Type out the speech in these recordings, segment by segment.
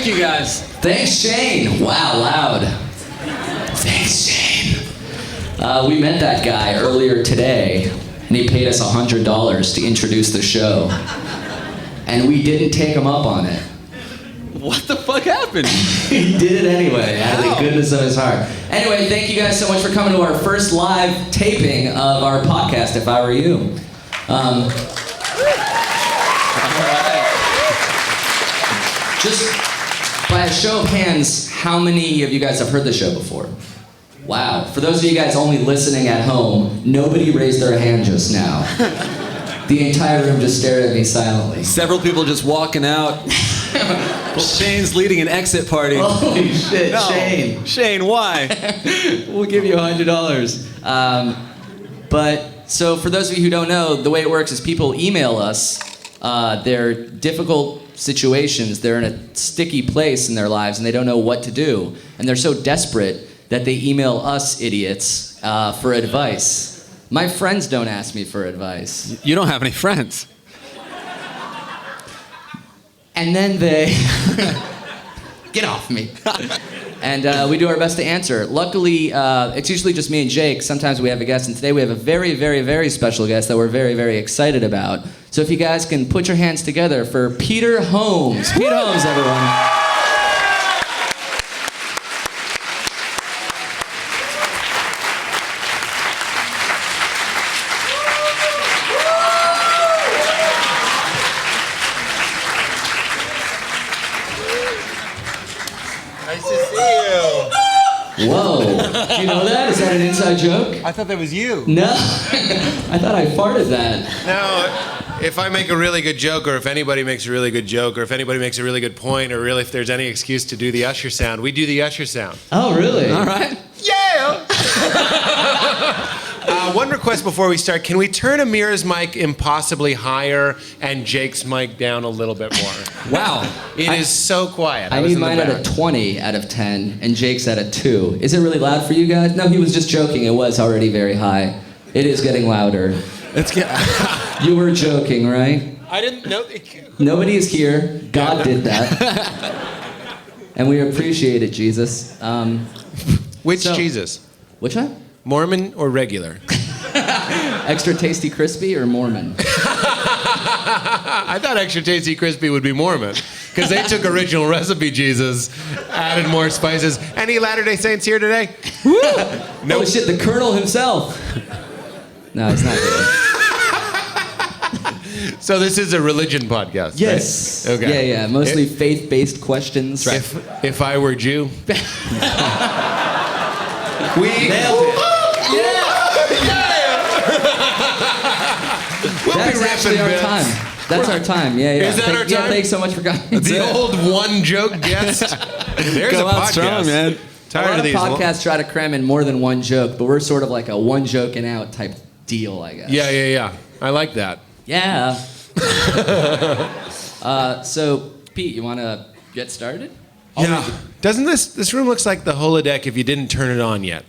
Thank you, guys. Thanks, Shane. Wow, loud. Thanks, Shane. We met that guy earlier today, and he paid us $100 to introduce the show. And we didn't take him up on it. What the fuck happened? He did it anyway, out of the goodness of his heart. Anyway, thank you guys so much for coming to our first live taping of our podcast, If I Were You. All right. Just by a show of hands, how many of you guys have heard the show before? Wow. For those of you guys only listening at home, nobody raised their hand just now. The entire room just stared at me silently. Several people just walking out. Shane's leading an exit party. Holy shit, No. Shane. Shane, why? We'll give you $100. So for those of you who don't know, the way it works is people email us their difficult situations. They're in a sticky place in their lives and they don't know what to do. And they're so desperate that they email us idiots for advice. My friends don't ask me for advice. You don't have any friends. And then they get off me. And we do our best to answer. Luckily, it's usually just me and Jake. Sometimes we have a guest, and today we have a very, very, very special guest that we're very, very excited about. So if you guys can put your hands together for Peter Holmes. Pete Holmes, everyone. Nice to see you. Whoa. Do you know that? Is that an inside joke? I thought that was you. No. I thought I farted that. No, if I make a really good joke, or if anybody makes a really good joke, or if anybody makes a really good point, or really if there's any excuse to do the usher sound, we do the usher sound. Oh, really? All right. Yeah! One request before we start. Can we turn Amir's mic impossibly higher and Jake's mic down a little bit more? Wow. It is so quiet. I need mine at a 20 out of 10, and Jake's at a 2. Is it really loud for you guys? No, he was just joking. It was already very high. It is getting louder. You were joking, right? I didn't know. Nobody is here. God did that. And we appreciate it, Jesus. Which Jesus? Which one? Mormon or regular? Extra tasty crispy or Mormon? I thought extra tasty crispy would be Mormon, because they took original recipe Jesus, added more spices. Any Latter-day Saints here today? Woo! Nope. Oh shit, the Colonel himself. No, it's not good. So this is a religion podcast, Yes. right? Okay. Yeah. Mostly faith-based questions. Right. If I were Jew. We Nailed it. We'll That's be actually ripping our bits. time. That's our time. Yeah. Is that our Yeah, time? thanks so much for coming. The old one joke guest. There's Go a out podcast. strong, man. A Tired lot of of these. podcasts try to cram in more than one joke, but we're sort of like a one joke and out type deal, I guess. Yeah. I like that. Yeah. So, Pete, you want to get started? Yeah. Doesn't this room looks like the holodeck if you didn't turn it on yet?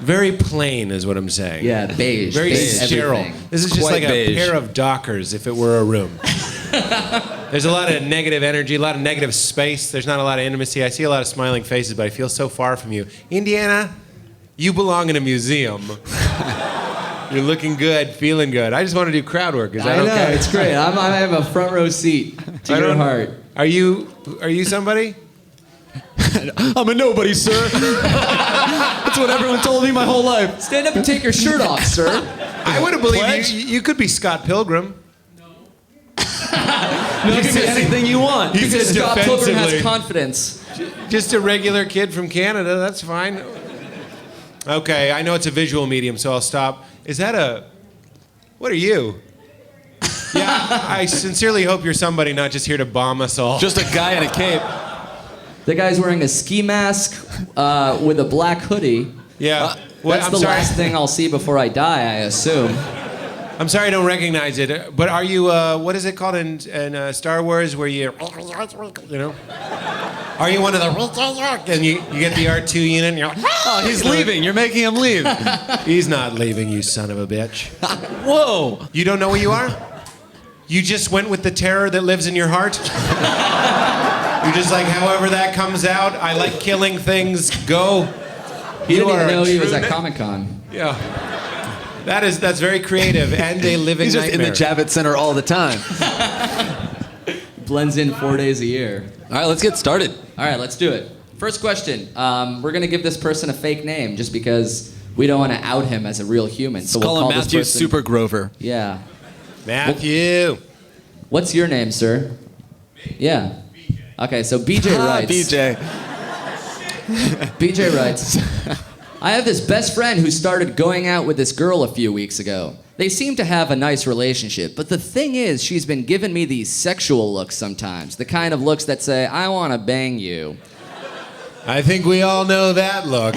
Very plain is what I'm saying. Yeah, beige. Very beige sterile. everything. This is just Quite like beige. a pair of Dockers if it were a room. There's a lot of negative energy, a lot of negative space. There's not a lot of intimacy. I see a lot of smiling faces, but I feel so far from you. Indiana, you belong in a museum. You're looking good, feeling good. I just want to do crowd work. Is that I know, okay? it's great. I have a front row seat to your heart. Are you somebody? I'm a nobody, sir. That's what everyone told me my whole life. Stand up and take your shirt off, sir. I would have believed Pledge? you could be Scott Pilgrim. You can be anything you want. He said Scott Pilgrim has defensively. confidence. Just a regular kid from Canada, that's fine. Okay, I know it's a visual medium, so I'll stop. Is that what are you? Yeah, I sincerely hope you're somebody, not just here to bomb us all. Just a guy in a cape. The guy's wearing a ski mask with a black hoodie. Yeah. That's I'm the sorry. last thing I'll see before I die, I assume. I'm sorry I don't recognize it, but are you, what is it called in Star Wars where you know? Are you one of the, and you get the R2 unit and you're like, Oh, he's leaving. You're making him leave. he's not leaving, you son of a bitch. Whoa. You don't know who you are? You just went with the terror that lives in your heart? You're just like, however that comes out, I like killing things, go. He didn't even are a know he was true at man. Comic-Con. Yeah. That's very creative and a living He's just nightmare. in the Javits Center all the time. Blends in 4 days a year. All right, let's get started. All right, let's do it. First question. We're going to give this person a fake name just because we don't want to out him as a real human. So Call we'll him call Matthew this person... Super Grover. Yeah. Matthew. What's your name, sir? Yeah. Okay, so BJ writes. BJ. BJ writes, I have this best friend who started going out with this girl a few weeks ago. They seem to have a nice relationship, but the thing is, she's been giving me these sexual looks sometimes. The kind of looks that say, I want to bang you. I think we all know that look.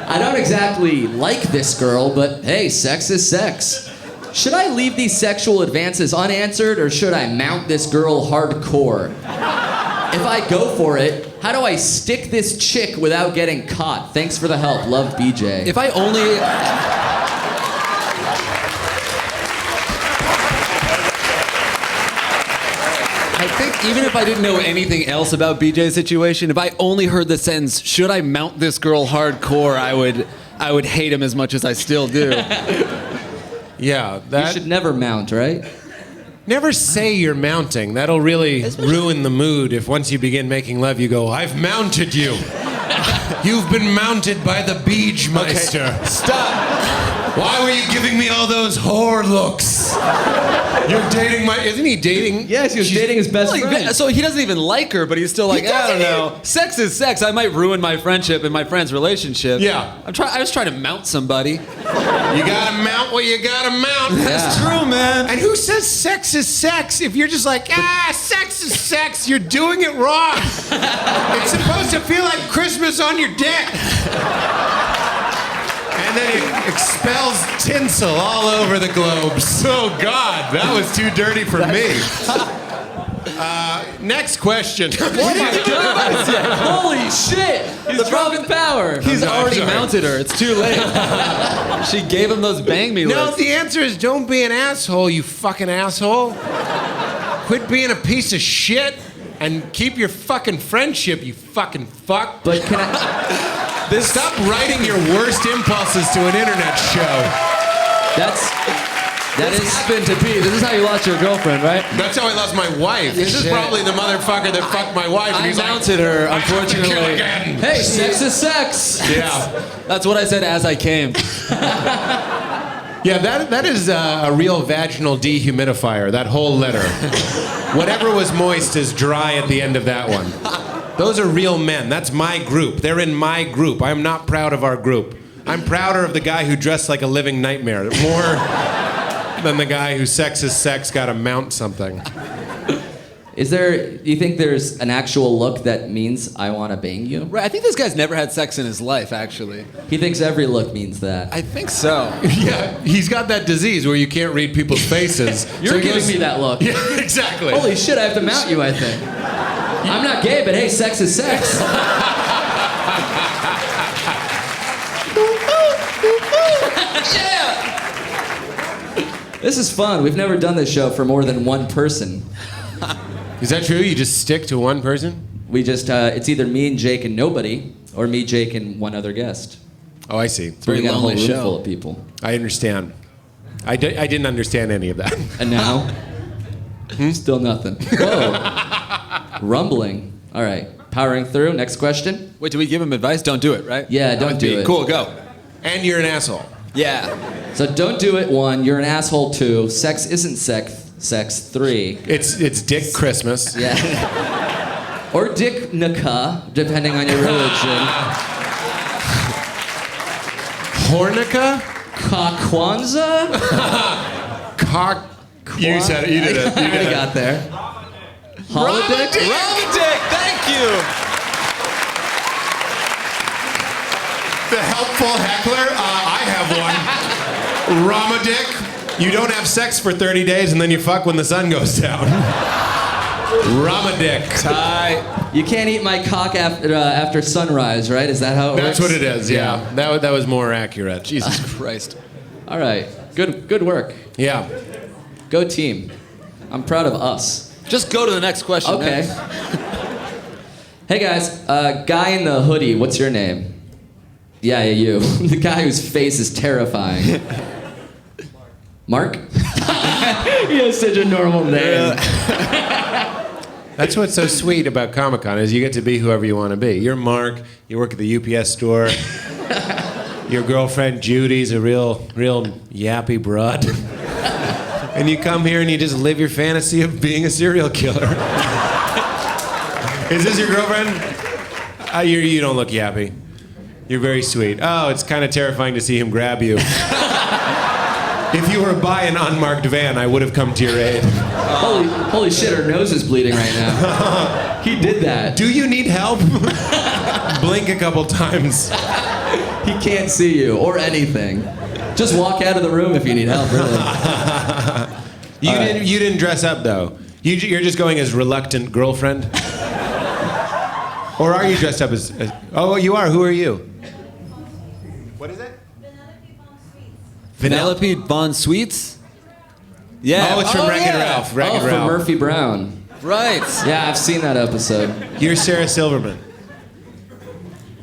I don't exactly like this girl, but hey, sex is sex. Should I leave these sexual advances unanswered, or should I mount this girl hardcore? If I go for it, how do I stick this chick without getting caught? Thanks for the help. Love, BJ. If I only... I think even if I didn't know anything else about BJ's situation, if I only heard the sentence, should I mount this girl hardcore, I would hate him as much as I still do. Yeah, You that. should never mount, right? Never say you're mounting. That'll really ruin the mood if once you begin making love, you go, I've mounted you. You've been mounted by the Beachmeister. Stop. Why were you giving me all those whore looks? You're dating my... Isn't he dating? Yes, he was dating his best friend. So he doesn't even like her, but he's still like, He I don't doesn't know. Sex is sex. I might ruin my friendship and my friend's relationship. Yeah. I was trying to mount somebody. You gotta mount what you gotta mount. That's true, man. And who says sex is sex? If you're just like, sex is sex, you're doing it wrong. It's supposed to feel like Christmas on your dick. And then it expels tinsel all over the globe. So, God, that was too dirty for me. Next question. Oh my God! Holy shit! He's dropping power. He's already sorry. mounted her. It's too late. She gave him those bang me No, looks. the answer is don't be an asshole, you fucking asshole. Quit being a piece of shit and keep your fucking friendship, you fucking fuck. But can I? Stop writing your worst impulses to an internet show. That This is. happened to Pete. This is how you lost your girlfriend, right? That's how I lost my wife. This is Shit. probably the motherfucker that fucked my wife. And I he's mounted her, like, I have to kill unfortunately. again. Hey, sex is sex. Yeah. That's what I said as I came. Yeah, that is a real vaginal dehumidifier, that whole letter. Whatever was moist is dry at the end of that one. Those are real men. That's my group. They're in my group. I am not proud of our group. I'm prouder of the guy who dressed like a living nightmare. More than the guy who sex is sex got to mount something. Do you think there's an actual look that means I want to bang you? Right, I think this guy's never had sex in his life, actually. He thinks every look means that. I think so. Yeah, he's got that disease where you can't read people's faces. You're he giving goes- me that look. Yeah, exactly. Holy shit, I have to mount you, I think. I'm not gay, but hey, sex is sex. Yeah! This is fun. We've never done this show for more than one person. Is that true? You just stick to one person? We just, it's either me and Jake and nobody, or me, Jake, and one other guest. Oh, I see. So we got a whole room lonely show. full of people. I understand. I didn't understand any of that. And now, still nothing. Whoa. Rumbling. All right. Powering through. Next question. Wait, do we give him advice? Don't do it, right? Yeah, don't do it. Cool, go. And you're an asshole. Yeah. So don't do it, 1. You're an asshole, 2. Sex isn't sex, 3. It's Dick Christmas. Yeah. Or Dick Naka, depending on your religion. Hornica? Kwanzaa? Cock. You said it. You did it. You I did it. got there. Holodeck? Dick, thank you. The helpful heckler? I have one. Ramadick. You don't have sex for 30 days and then you fuck when the sun goes down. Ramadick. Ty. You can't eat my cock after sunrise, right? Is that how it That's works? what it is, yeah. That was more accurate. Jesus Christ. All right. Good work. Yeah. Go team. I'm proud of us. Just go to the next question. Okay. man. Hey guys, guy in the hoodie, what's your name? Yeah, you. The guy whose face is terrifying. Mark? He has such a normal name. That's what's so sweet about Comic-Con is you get to be whoever you want to be. You're Mark. You work at the UPS store. Your girlfriend Judy's a real yappy broad. And you come here and you just live your fantasy of being a serial killer. Is this your girlfriend? You don't look yappy. You're very sweet. Oh, it's kind of terrifying to see him grab you. If you were by an unmarked van, I would have come to your aid. Holy shit, her nose is bleeding right now. He did that. Do you need help? Blink a couple times. He can't see you or anything. Just walk out of the room if you need help, really. You didn't dress up, though. You're just going as reluctant girlfriend? Or are you dressed up as... Oh, you are. Who are you? What is it? Penelope Von Sweets? Yeah. Oh, it's from Wreck-It Ralph. Wreck-It from Ralph. Murphy Brown. Right. Yeah, I've seen that episode. You're Sarah Silverman.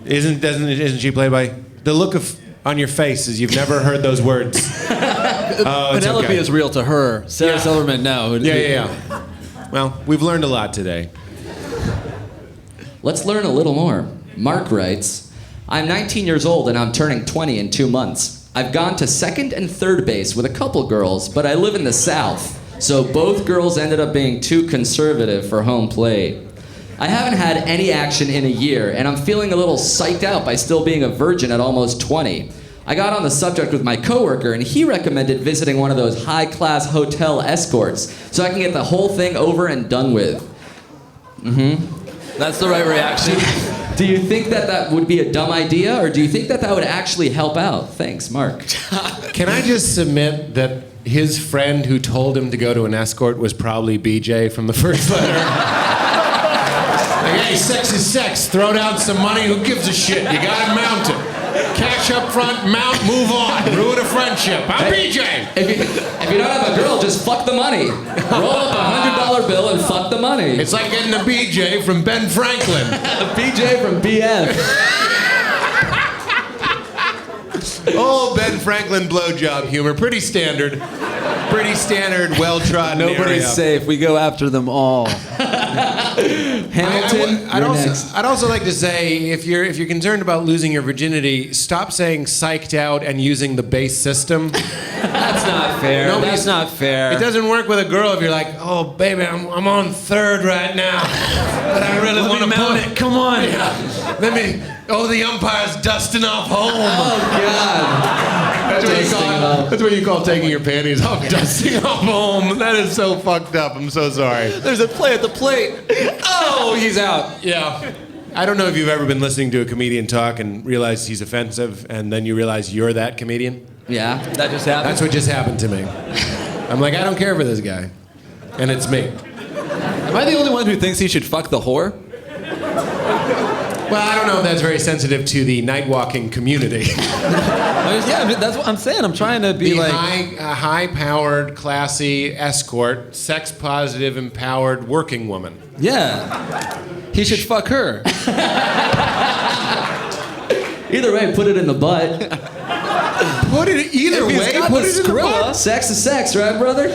Isn't she played by... The look on your face is you've never heard those words. Oh, it's Penelope okay. is real to her. Sarah Silverman, no. Yeah. Well, we've learned a lot today. Let's learn a little more. Mark writes, I'm 19 years old and I'm turning 20 in 2 months. I've gone to second and third base with a couple girls, but I live in the South, so both girls ended up being too conservative for home plate. I haven't had any action in a year, and I'm feeling a little psyched out by still being a virgin at almost 20. I got on the subject with my coworker, and he recommended visiting one of those high-class hotel escorts so I can get the whole thing over and done with. That's the right reaction. Do you think that would be a dumb idea, or do you think that would actually help out? Thanks, Mark. Can I just submit that his friend who told him to go to an escort was probably BJ from the first letter? Like, hey, sex is sex. Throw down some money. Who gives a shit? You gotta mount it. Cash up front, mount, move on. Ruin a friendship. I'm BJ. If you don't have a girl, just fuck the money. Roll up a $100 bill and fuck the money. It's like getting a BJ from Ben Franklin. A BJ from BF. Oh, Ben Franklin blowjob humor. Pretty standard. Pretty standard, well-trodden Nobody's area. safe. We go after them all. Hamilton, you're next. I'd also like to say, if you're concerned about losing your virginity, stop saying psyched out and using the base system. That's not fair. Nobody's- That's not fair. It doesn't work with a girl if you're like, oh, baby, I'm on third right now. But I really want to mount it. Come on. the umpire's dusting off home. Oh, God. That's what you call taking your panties off, dusting off home. That is so fucked up. I'm so sorry. There's a play at the plate. Oh, he's out. Yeah. I don't know if you've ever been listening to a comedian talk and realized he's offensive, and then you realize you're that comedian. Yeah. That just happened. That's what just happened to me. I'm like, I don't care for this guy. And it's me. Am I the only one who thinks he should fuck the whore? Well, I don't know if that's very sensitive to the night walking community. Yeah, that's what I'm saying. I'm trying to be The like... high-powered, classy escort, sex-positive, empowered working woman. Yeah. He should fuck her. Either way, put it in the butt. Put it either If he's way. got Put the it in the Skrilla. butt. Sex is sex, right, brother?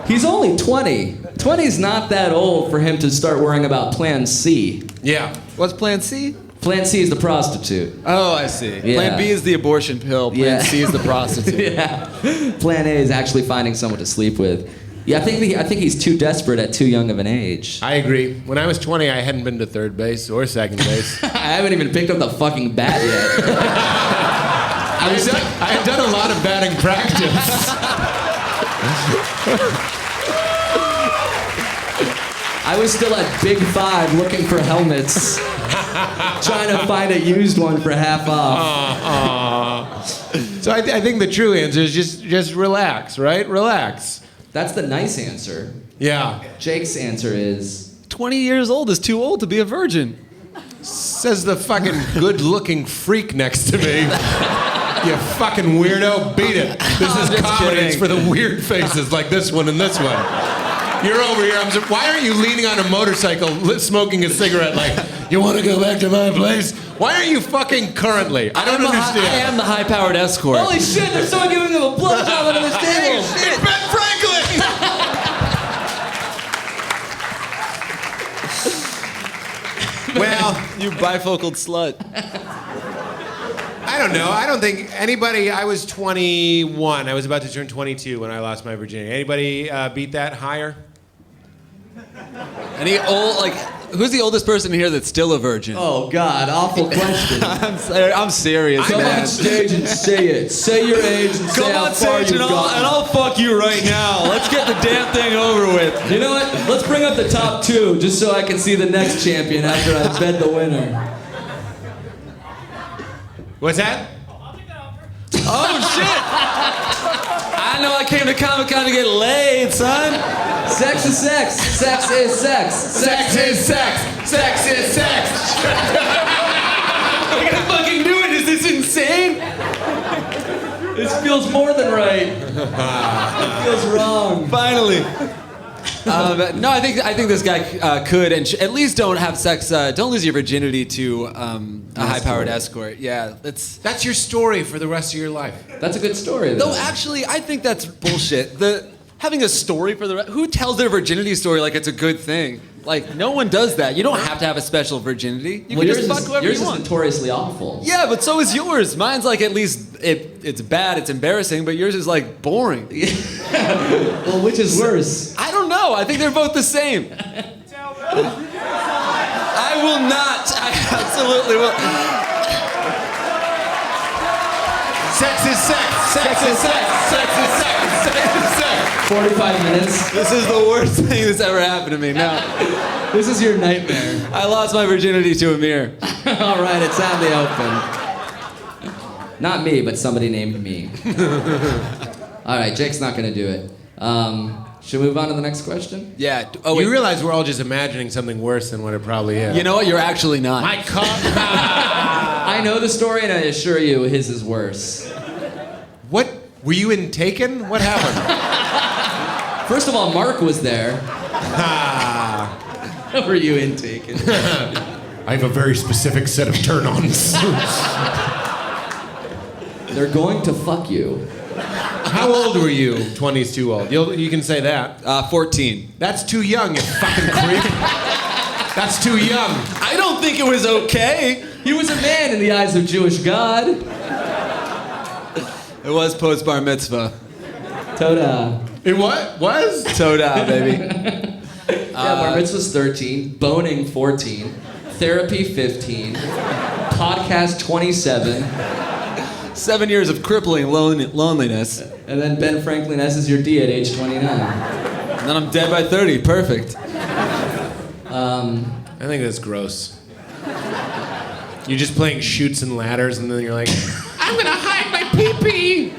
He's only 20. 20 is not that old for him to start worrying about Plan C. Yeah. What's Plan C? Plan C is the prostitute. Oh, I see. Yeah. Plan B is the abortion pill. Plan Yeah. C is the prostitute. Yeah. Plan A is actually finding someone to sleep with. Yeah, I think he's too desperate at too young of an age. I agree. When I was 20, I hadn't been to third base or second base. I haven't even picked up the fucking bat yet. I had done a lot of batting practice. I was still at Big Five looking for helmets. Trying to find a used one for half off. So I think the true answer is just relax, right? Relax. That's the nice answer. Yeah. Jake's answer is 20 years old is too old to be a virgin. Says the fucking good-looking freak next to me. You fucking weirdo, beat it. This is just comedy. kidding. It's for the weird faces like this one and this one. You're over here. Why aren't you leaning on a motorcycle, smoking a cigarette like, you want to go back to my place? Why aren't you fucking currently? I don't understand. I am the high-powered escort. Holy shit, there's someone giving him a blowjob under this table. It's Ben Franklin! Well, You bifocal slut. I don't know. I don't think anybody. I was 21. I was about to turn 22 when I lost my virginity. Anybody beat that higher? Any old, like, who's the oldest person here that's still a virgin? Oh, God, awful question. I'm serious, Come man. on stage and say it. Say your age and say Come how on far stage you've and gotten. I'll fuck you right now. Let's get the damn thing over with. You know what? Let's bring up the top two just so I can see the next champion after I bed the winner. What's that? Oh, shit. I know I came to ComicCon to get laid, son. Sex is sex. Sex is sex. Sex is sex. Sex is sex. We're gonna fucking do it. Is this insane? This feels more than right. It feels wrong. Finally. No, I think this guy could and at least don't have sex. Don't lose your virginity to a high-powered escort. Yeah, That's your story for the rest of your life. That's a good story, though. though. Actually, I think that's bullshit. Having a story for who tells their virginity story like it's a good thing? Like no one does that. You don't have to have a special virginity. You can just fuck whoever yours you is want. notoriously awful. Yeah, but so is yours. Mine's like at least it's bad, it's embarrassing, but yours is like boring. Well, which is worse? I don't know. I think they're both the same. I will not. I absolutely will. Sex is sex. Sex is sex. Sex is sex. Sex is sex. 45 minutes. This is the worst thing that's ever happened to me. No, This is your nightmare. I lost my virginity to Amir. All right, it's out in the open. Not me, but somebody named me. All right, Jake's not going to do it. Should we move on to the next question? Yeah. Oh, wait. You realize we're all just imagining something worse than what it probably is. You know what? You're actually not. My cock. I know the story, and I assure you, his is worse. What? Were you in Taken? What happened? First of all, Mark was there. Were you in Taken? I have a very specific set of turn-ons. They're going to fuck you. How old were you? 20's too old. You can say that. 14. That's too young, you fucking creep. That's too young. I don't think it was okay. He was a man in the eyes of Jewish God. It was post bar mitzvah. Toda. It what? Was? Toda, baby. Yeah, bar mitzvah's 13, boning 14, therapy 15, podcast 27, 7 years of crippling loneliness. and then Ben Franklin S is your D at age 29. And then I'm dead by 30. Perfect. I think that's gross. You're just playing shoots and ladders, and then you're like, I'm gonna hide my pee-pee.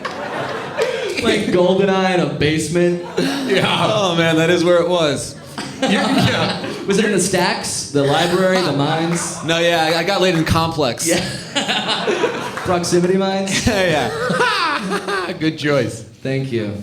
Playing GoldenEye in a basement. Yeah. Oh man, that is where it was. Yeah. Was it in the stacks, the library, the mines? No, yeah, I got laid in Complex. Yeah. Proximity mines? Yeah. Good choice. Thank you.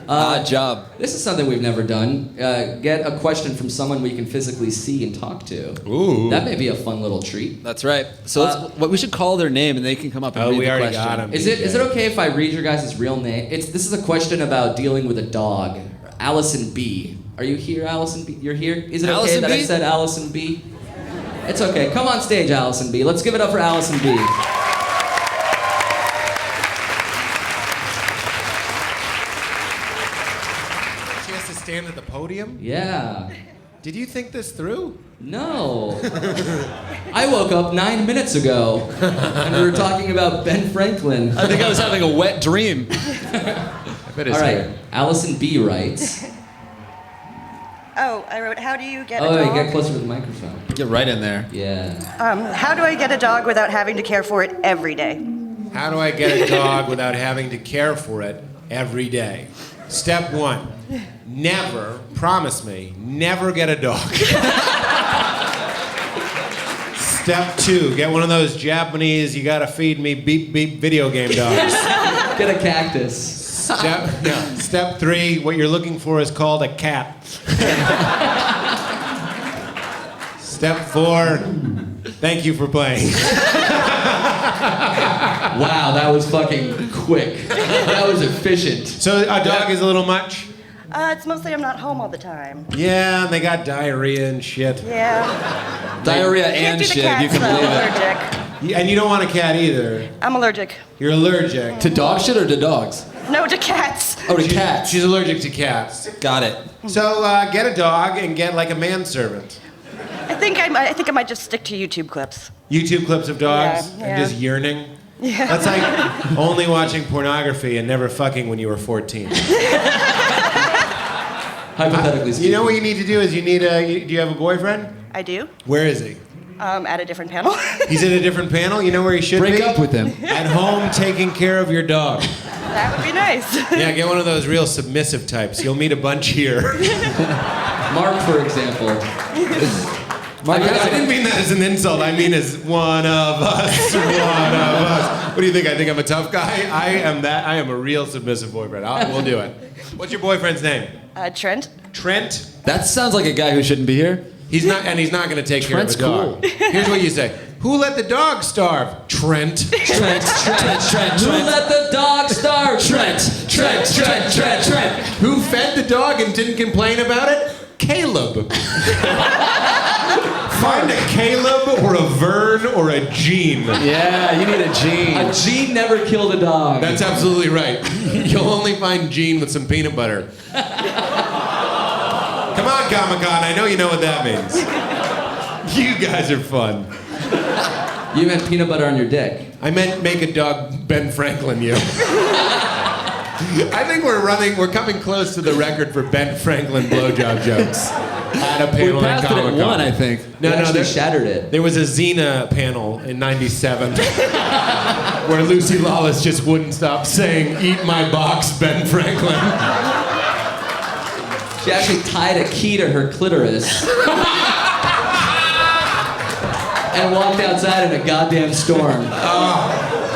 Odd job. This is something we've never done. Get a question from someone we can physically see and talk to. Ooh. That may be a fun little treat. That's right. So what we should call their name and they can come up and read we the already question. got him. Is it okay if I read your guys' real name? This is a question about dealing with a dog. Allison B. Are you here, Allison B? You're here? Is it okay Allison that B? I said Allison B? It's okay. Come on stage, Allison B. Let's give it up for Allison B. She has to stand at the podium? Yeah. Did you think this through? No. I woke up 9 minutes ago and we were talking about Ben Franklin. I think I was having a wet dream. I bet it's All right. here. Allison B writes. Oh, I wrote, how do you get a Oh, dog? get closer to the microphone. Get right in there. Yeah. How do I get a dog without having to care for it every day? How do I get a dog without having to care for it every day? Step one, never, promise me, never get a dog. Step two, get one of those Japanese, you gotta feed me beep beep video game dogs. Get a cactus. Step 3, what you're looking for is called a cat. Step 4, thank you for playing. Wow, that was fucking quick. That was efficient. So a dog is a little much? It's mostly I'm not home all the time. Yeah, and they got diarrhea and shit. Yeah. Diarrhea Can't and do the shit, cats, you can though. believe I'm it. allergic. And you don't want a cat either. I'm allergic. You're allergic. To dog shit or to dogs? No to cats. Oh, to cats. She's allergic to cats. Got it. So get a dog and get like a manservant. I think I might just stick to YouTube clips. YouTube clips of dogs Yeah, and yeah. just yearning. Yeah. That's like only watching pornography and never fucking when you were 14. Hypothetically speaking. You know what you need to do is do you have a boyfriend? I do. Where is he? At a different panel. He's at a different panel. You know where he should be? Break up with him. At home taking care of your dog. That would be nice. Yeah, get one of those real submissive types. You'll meet a bunch here. Mark, for example. Mark, I didn't mean that as an insult. I mean as one of us. One of us. What do you think? I think I'm a tough guy? I am that. I am a real submissive boyfriend. We'll do it. What's your boyfriend's name? Trent. Trent? that sounds like a guy who shouldn't be here. He's not going to take Trent's care of a dog. Here's what you say. Who let the dog starve? Trent. Trent. Who let the dog starve? Trent. Who fed the dog and didn't complain about it? Caleb. Find a Caleb or a Vern or a Gene. Yeah, you need a gene. A Gene never killed a dog. That's absolutely right. You'll only find Gene with some peanut butter. Come on, ComicCon. I know you know what that means. You guys are fun. You meant peanut butter on your dick. I meant make a dog Ben Franklin you. I think we're coming close to the record for Ben Franklin blowjob jokes at a We panel at passed it ComicCon. at 1, I think. You actually shattered it. There was a Xena panel in '97 where Lucy Lawless just wouldn't stop saying, "Eat my box, Ben Franklin." She actually tied a key to her clitoris. And walked outside in a goddamn storm.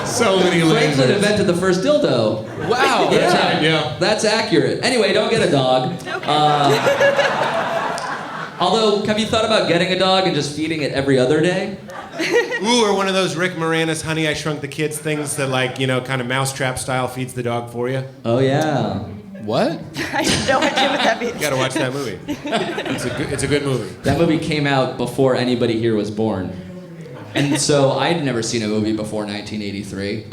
So many Franklin lasers. invented the first dildo. Wow. Yeah, right, yeah. That's accurate. Anyway, don't get a dog. Although, have you thought about getting a dog and just feeding it every other day? Ooh, or one of those Rick Moranis Honey, I Shrunk the Kids things that kind of mousetrap style feeds the dog for you. Oh yeah. What? I have no idea what that means. You gotta watch that movie. It's a good movie. That movie came out before anybody here was born. And so I'd never seen a movie before 1983.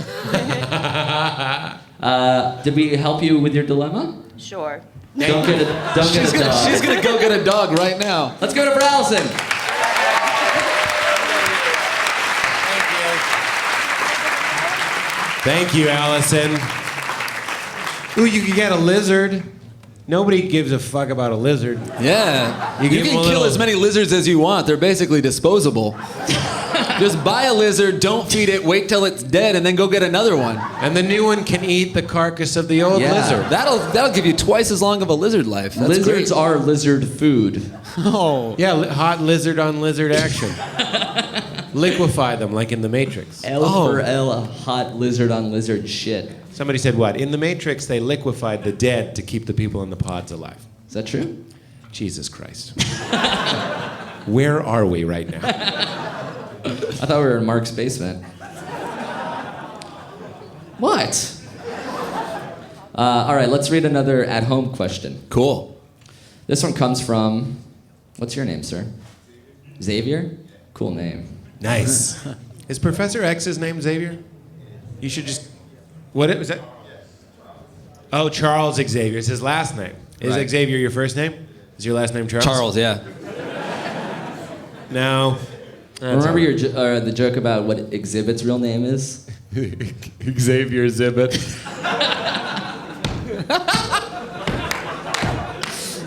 Did we help you with your dilemma? Sure. Don't get a dog. She's gonna go get a dog right now. Let's go to for Allison. Thank you, Allison. Ooh, you could get a lizard. Nobody gives a fuck about a lizard. Yeah. You give can him a kill little- as many lizards as you want. They're basically disposable. Just buy a lizard, don't feed it, wait till it's dead, and then go get another one. And the new one can eat the carcass of the old Yeah. lizard. That'll give you twice as long of a lizard life. That's Lizards great. are lizard food. Oh. Yeah, hot lizard on lizard action. Liquefy them like in The Matrix. L for L, a hot lizard on lizard shit. Somebody said what? In The Matrix, they liquefied the dead to keep the people in the pods alive. Is that true? Jesus Christ. Where are we right now? I thought we were in Mark's basement. What? All right, let's read another at-home question. Cool. This one comes from, what's your name, sir? Xavier? Cool name. Nice. Is Professor X's name Xavier? You should just... What was that? Oh, Charles Xavier. It's his last name. Is Right. Xavier your first name? Is your last name Charles? Charles, yeah. No. Remember the joke about what Exhibit's real name is? Xavier Zibbit.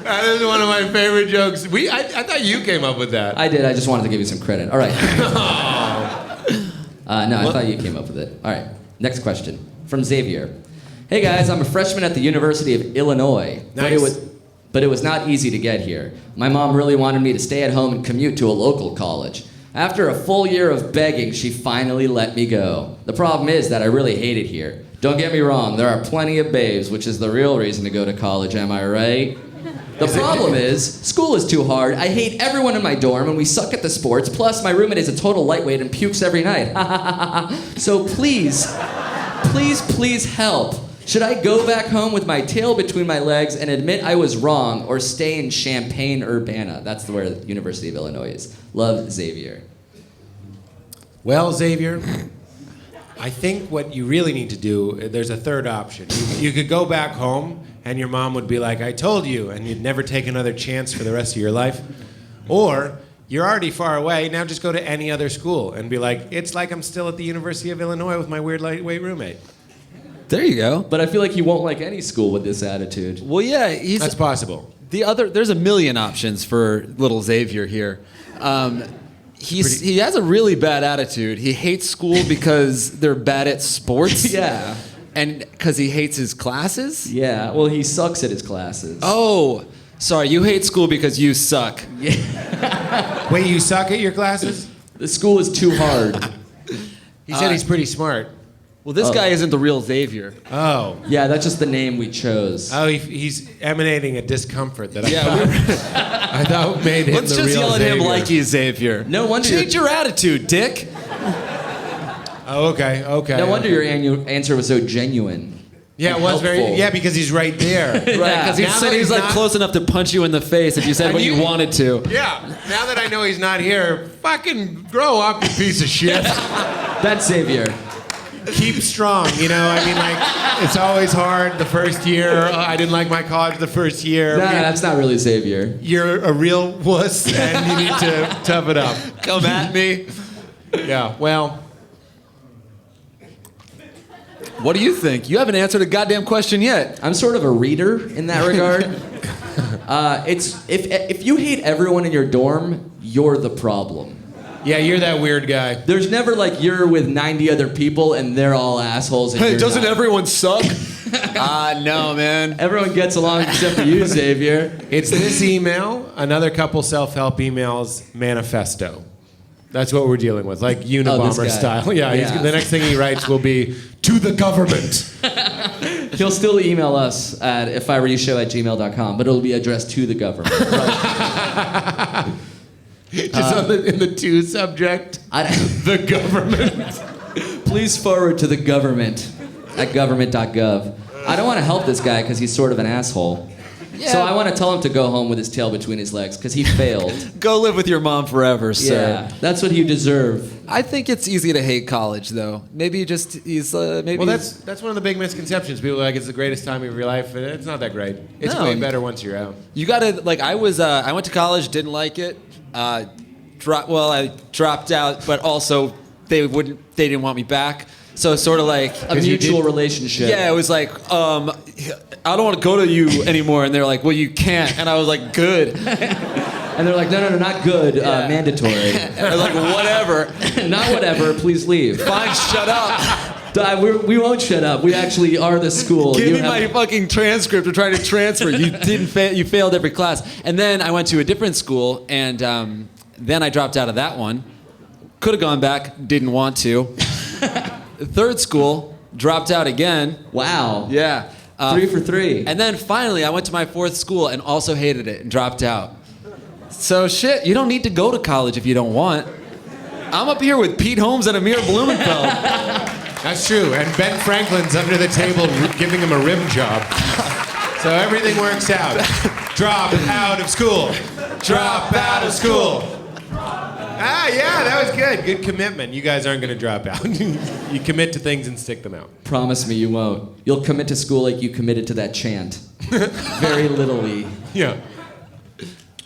That is one of my favorite jokes. I thought you came up with that. I did, I just wanted to give you some credit. All right. No, I thought you came up with it. All right, next question. From Xavier. Hey guys, I'm a freshman at the University of Illinois. Nice. But it was not easy to get here. My mom really wanted me to stay at home and commute to a local college. After a full year of begging, she finally let me go. The problem is that I really hate it here. Don't get me wrong, there are plenty of babes, which is the real reason to go to college, am I right? The problem is, school is too hard. I hate everyone in my dorm, and we suck at the sports. Plus, my roommate is a total lightweight and pukes every night. So please help. Should I go back home with my tail between my legs and admit I was wrong, or stay in Champaign-Urbana? That's where the University of Illinois is. Love, Xavier. Well, Xavier, I think what you really need to do, there's a third option. You could go back home and your mom would be like, I told you, and you'd never take another chance for the rest of your life. Or you're already far away, now just go to any other school and be like, it's like I'm still at the University of Illinois with my weird lightweight roommate. There you go. But I feel like he won't like any school with this attitude. Well, yeah, That's possible. There's a million options for little Xavier here. He has a really bad attitude. He hates school because they're bad at sports. Yeah. And because he hates his classes? Yeah, well, he sucks at his classes. Oh, sorry, you hate school because you suck. Yeah. Wait, you suck at your classes? The school is too hard. He said he's pretty smart. Well, this guy isn't the real Xavier. Oh. Yeah, that's just the name we chose. Oh, he's emanating a discomfort that Yeah, I thought made him let's the just real yell at him Xavier. like he's Xavier. No wonder Change your attitude, dick. Oh, okay. No wonder your answer was so genuine. Yeah, it and was helpful. Yeah, because he's right there. Right, because he Now said that he's like not- close enough to punch you in the face if you said what you wanted to. Yeah, now that I know he's not here, fucking grow up, you piece of shit. That's Xavier. Keep strong, you know? I mean, like, it's always hard the first year. I didn't like my college the first year. No, that's not really Xavier. You're a real wuss, and you need to tough it up. Come at me. Yeah, well, What do you think? You haven't answered a goddamn question yet. I'm sort of a reader in that regard. It's if you hate everyone in your dorm, you're the problem. yeah, you're that weird guy. There's never like you're with 90 other people and they're all assholes. And Hey, you're doesn't not. everyone suck? No, man. Everyone gets along except for you, Xavier. It's this email, another couple self-help emails, manifesto. That's what we're dealing with, like Unabomber guy. style. Yeah, Yeah. the next thing he writes will be, to the government. He'll still email us at ifiwereyoushow@gmail.com, but it'll be addressed to the government. Just in the to subject, the government. Please forward to the government at government.gov. I don't want to help this guy because he's sort of an asshole. Yeah. So I want to tell him to go home with his tail between his legs because he failed. Go live with your mom forever, sir. Yeah, that's what you deserve. I think it's easy to hate college, though. Maybe he's maybe. Well, that's one of the big misconceptions. People are like, it's the greatest time of your life. And it's not that great. It's No. way better once you're out. You gotta like. I went to college, didn't like it. I dropped out, but also they didn't want me back. So it's sort of like A mutual relationship. Yeah, it was like, I don't want to go to you anymore, and they're like, well, you can't, and I was like, good. And they're like, no, not good, mandatory. And I was like, whatever. Not whatever, please leave. Fine, shut up. We won't shut up. We actually are the school. Give You me have- my fucking transcript. I'm trying to transfer. You didn't fail. You failed every class. And then I went to a different school, and then I dropped out of that one. Could have gone back. Didn't want to. Third school, dropped out again. Wow. Yeah. 3 for 3. And then finally, I went to my fourth school and also hated it and dropped out. So shit, you don't need to go to college if you don't want. I'm up here with Pete Holmes and Amir Blumenfeld. That's true. And Ben Franklin's under the table giving him a rim job. So everything works out. Drop out of school. Drop out of school. Ah, yeah, that was good. Good commitment. You guys aren't going to drop out. You commit to things and stick them out. Promise me you won't. You'll commit to school like you committed to that chant. Very literally. Yeah.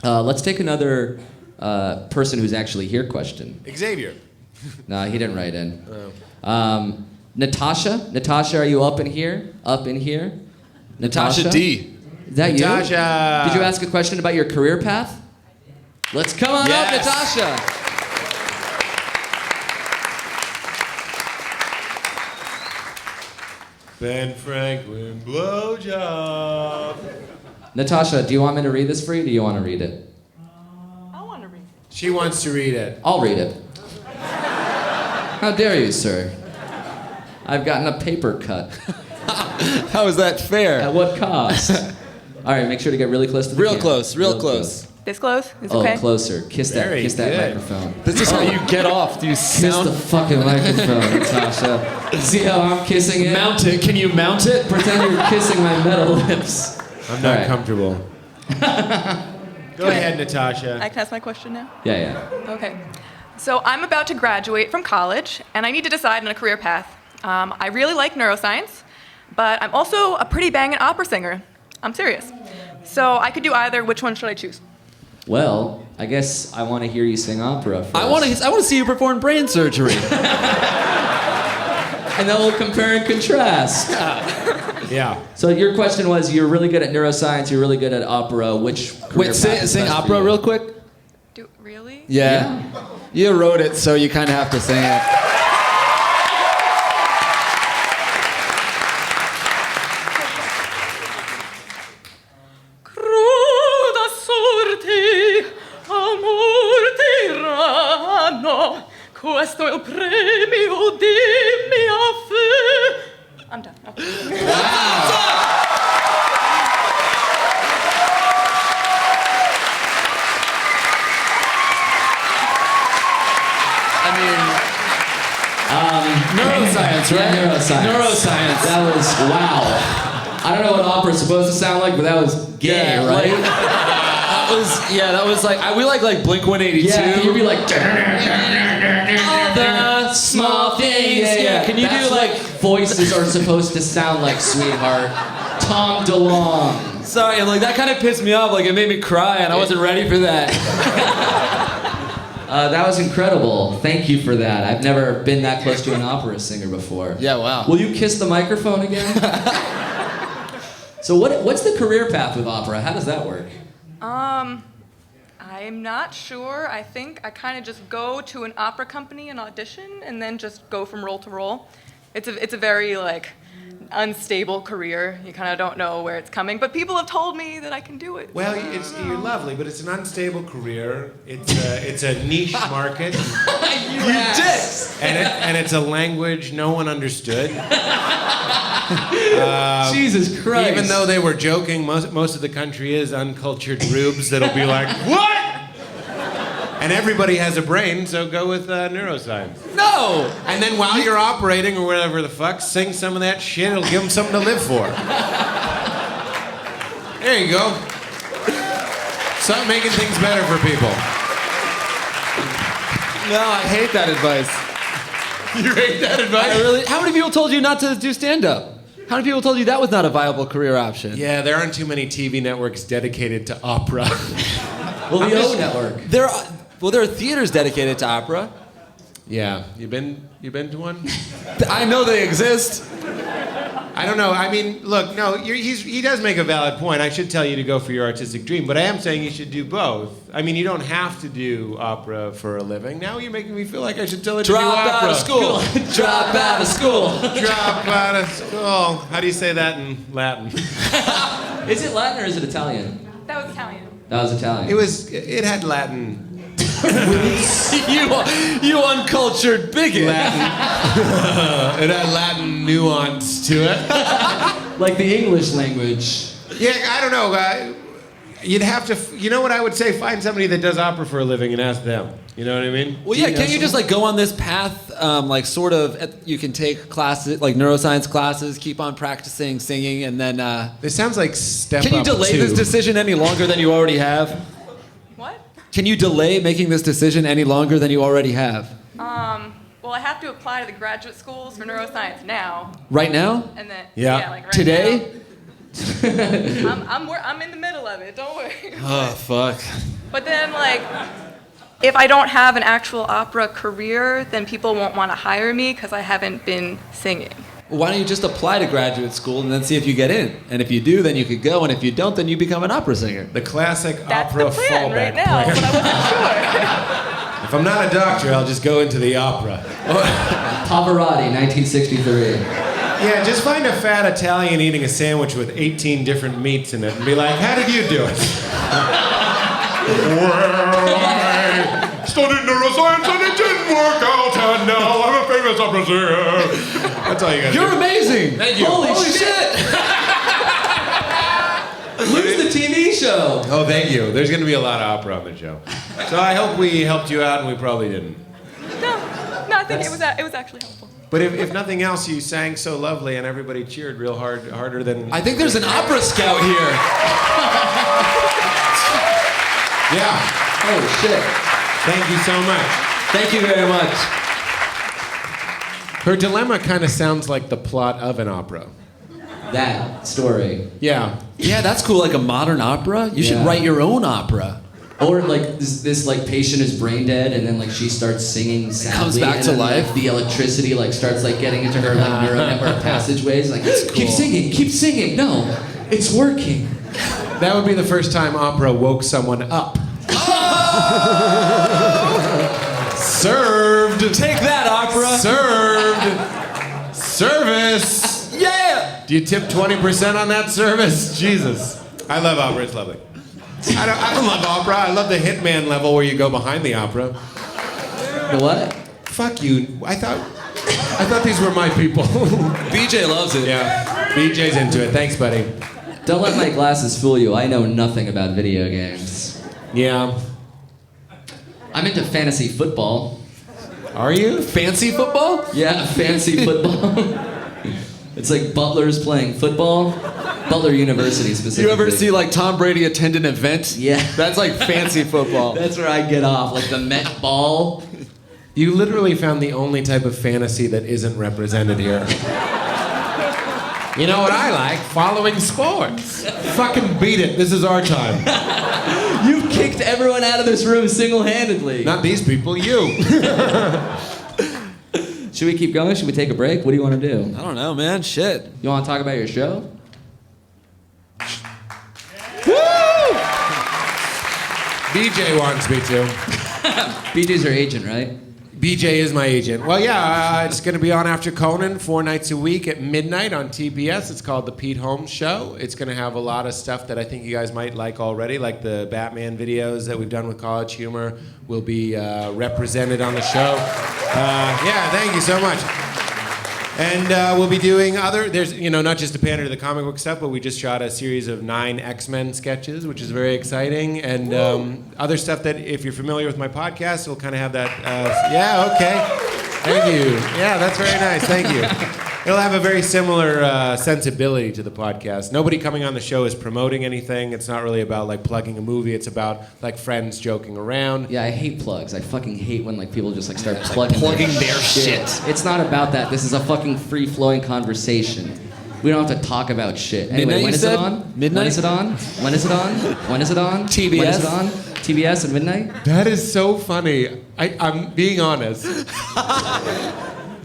Let's take another person who's actually here question. Xavier. No, he didn't write in. Natasha? Natasha, are you up in here? Up in here? Natasha D. Is that Natasha. you? Did you ask a question about your career path? Let's come on Yes. up, Natasha. Ben Franklin blowjob. Natasha, do you want me to read this for you? Or do you want to read it? I want to read it. She wants to read it. I'll read it. How dare you, sir? I've gotten a paper cut. How is that fair? At what cost? All right, make sure to get really close to the Real camera. close, real close. This close? Is Oh, okay? closer. Kiss that Very kiss that good. microphone. This is how you get off. Do you Kiss the sound? fucking microphone, Natasha. See how I'm kissing it? Mount it. Can you mount it? Pretend you're kissing my metal lips. I'm not All right. comfortable. Go ahead, Natasha. I can ask my question now? Yeah. Okay. So I'm about to graduate from college, and I need to decide on a career path. I really like neuroscience, but I'm also a pretty banging opera singer. I'm serious. So I could do either. Which one should I choose? Well, I guess I want to hear you sing opera first. I want to see you perform brain surgery. And then we'll compare and contrast. Yeah. So your question was, you're really good at neuroscience, you're really good at opera. Which career Wait, path is sing best for opera you? real quick. Really? Yeah. You wrote it, so you kind of have to sing it. Cruda sorte, amor tirano, questo è il premio di mia fe. I'm done. Okay. Neuroscience, right? Neuroscience. Neuroscience. That was, wow. I don't know what opera's supposed to sound like, but that was gay, Yeah, right? That was like we like Blink 182. Yeah, can you be like... All the small things. Yeah. Can you That's do like? what voices are supposed to sound like, sweetheart? Tom DeLonge. Sorry, and like that kind of pissed me off. Like it made me cry, and I wasn't ready for that. That was incredible. Thank you for that. I've never been that close to an opera singer before. Yeah, wow. Will you kiss the microphone again? So what's the career path with opera? How does that work? I'm not sure. I think I kind of just go to an opera company and audition, and then just go from role to role. It's a very like unstable career. You kind of don't know where it's coming, but people have told me that I can do it. Well, so you're lovely, but it's an unstable career. It's a niche market. You did. And it's a language no one understood. Jesus Christ. Even though they were joking, most of the country is uncultured rubes that'll be like, what? And everybody has a brain, so go with neuroscience. No. And then while you're operating or whatever the fuck, sing some of that shit. It'll give them something to live for. There you go. Stop making things better for people. No, I hate that advice. You hate that advice? I really. How many people told you not to do stand-up? How many people told you that was not a viable career option? Yeah, there aren't too many TV networks dedicated to opera. Well, the O Network. There are theaters dedicated to opera. Yeah, you been to one? I know they exist. I don't know. I mean, look, no, he does make a valid point. I should tell you to go for your artistic dream, but I am saying you should do both. I mean, you don't have to do opera for a living. Now you're making me feel like I should tell her to do Drop opera. out of school. Drop out of school. Drop out of school. How do you say that in Latin? Is it Latin or is it Italian? That was Italian. That was Italian. It had Latin. you uncultured bigot. It had Latin nuance to it. Like the English language. Yeah, I don't know. You'd have to, you know what I would say? Find somebody that does opera for a living and ask them. You know what I mean? Well, yeah, can't you just like go on this path, like sort of, you can take classes, like neuroscience classes, keep on practicing singing, and then, This sounds like Step can you Up delay 2. this decision any longer than you already have? What? Can you delay making this decision any longer than you already have? Well, I have to apply to the graduate schools for neuroscience now, Right now? and then Yeah. like right Today? now. I'm in the middle of it. Don't worry. Oh, fuck. But then, like, if I don't have an actual opera career, then people won't want to hire me because I haven't been singing. Well, why don't you just apply to graduate school and then see if you get in? And if you do, then you could go, and if you don't, then you become an opera singer. The classic That's opera the plan fallback right now, plan. but I wasn't sure. If I'm not a doctor, I'll just go into the opera. Pavarotti, 1963. Yeah, just find a fat Italian eating a sandwich with 18 different meats in it and be like, how did you do it? Well, I studied neuroscience and it didn't work out, and now I'm a famous greatest opera singer. That's all you got. You're amazing. Thank you. Holy shit! Lose the TV show. Oh, thank you. There's going to be a lot of opera on the show. So I hope we helped you out, and we probably didn't. No, I think it was actually helpful. But if nothing else, you sang so lovely, and everybody cheered real hard, harder than... I think there's an opera scout here. Yeah. Oh shit. Thank you so much. Thank you very much. Her dilemma kind of sounds like the plot of an opera. That story. Yeah. Yeah, that's cool. Like a modern opera. You should Yeah. write your own opera. Or like this like patient is brain dead and then like she starts singing sadly comes back and to then, life. Like, the electricity like starts like getting into her like neural network passageways like keep singing. No, it's working. That would be the first time opera woke someone up. Served. Take that, opera. Served. Service. Yeah. Do you tip 20% on that service? Jesus. I love opera. It's lovely. I don't love opera. I love the Hitman level where you go behind the opera. The what? Fuck you. I thought these were my people. BJ loves it. Yeah. BJ's into it. Thanks, buddy. Don't let my glasses fool you. I know nothing about video games. Yeah. I'm into fantasy football. Are you? Fancy football? Yeah, fancy football. It's like butlers playing football. Butler University specifically. You ever see like Tom Brady attend an event? Yeah. That's like fancy football. That's where I get off, like the Met Ball. You literally found the only type of fantasy that isn't represented here. You know what I like? Following sports. Fucking beat it. This is our time. You've kicked everyone out of this room single-handedly. Not these people, you. Should we keep going? Should we take a break? What do you want to do? I don't know, man. Shit. You want to talk about your show? BJ wants me to. BJ's your agent, right? BJ is my agent. Well, yeah, it's going to be on after Conan 4 nights a week at midnight on TBS. It's called The Pete Holmes Show. It's going to have a lot of stuff that I think you guys might like already, like the Batman videos that we've done with College Humor will be represented on the show. Yeah, thank you so much. And we'll be doing there's, not just to pander to the comic book stuff, but we just shot a series of 9 X-Men sketches, which is very exciting. And other stuff that, if you're familiar with my podcast, will kind of have that, yeah, okay. Thank you. Yeah, that's very nice. Thank you. It'll have a very similar sensibility to the podcast. Nobody coming on the show is promoting anything. It's not really about like plugging a movie. It's about like friends joking around. Yeah, I hate plugs. I fucking hate when like people just like start plugging their shit. It's not about that. This is a fucking free-flowing conversation. We don't have to talk about shit. Anyway, Midnight, when you is said? it on? Midnight? When is it on? When is it on? When is it on? TBS? When is it on? TBS at midnight? That is so funny. I'm being honest.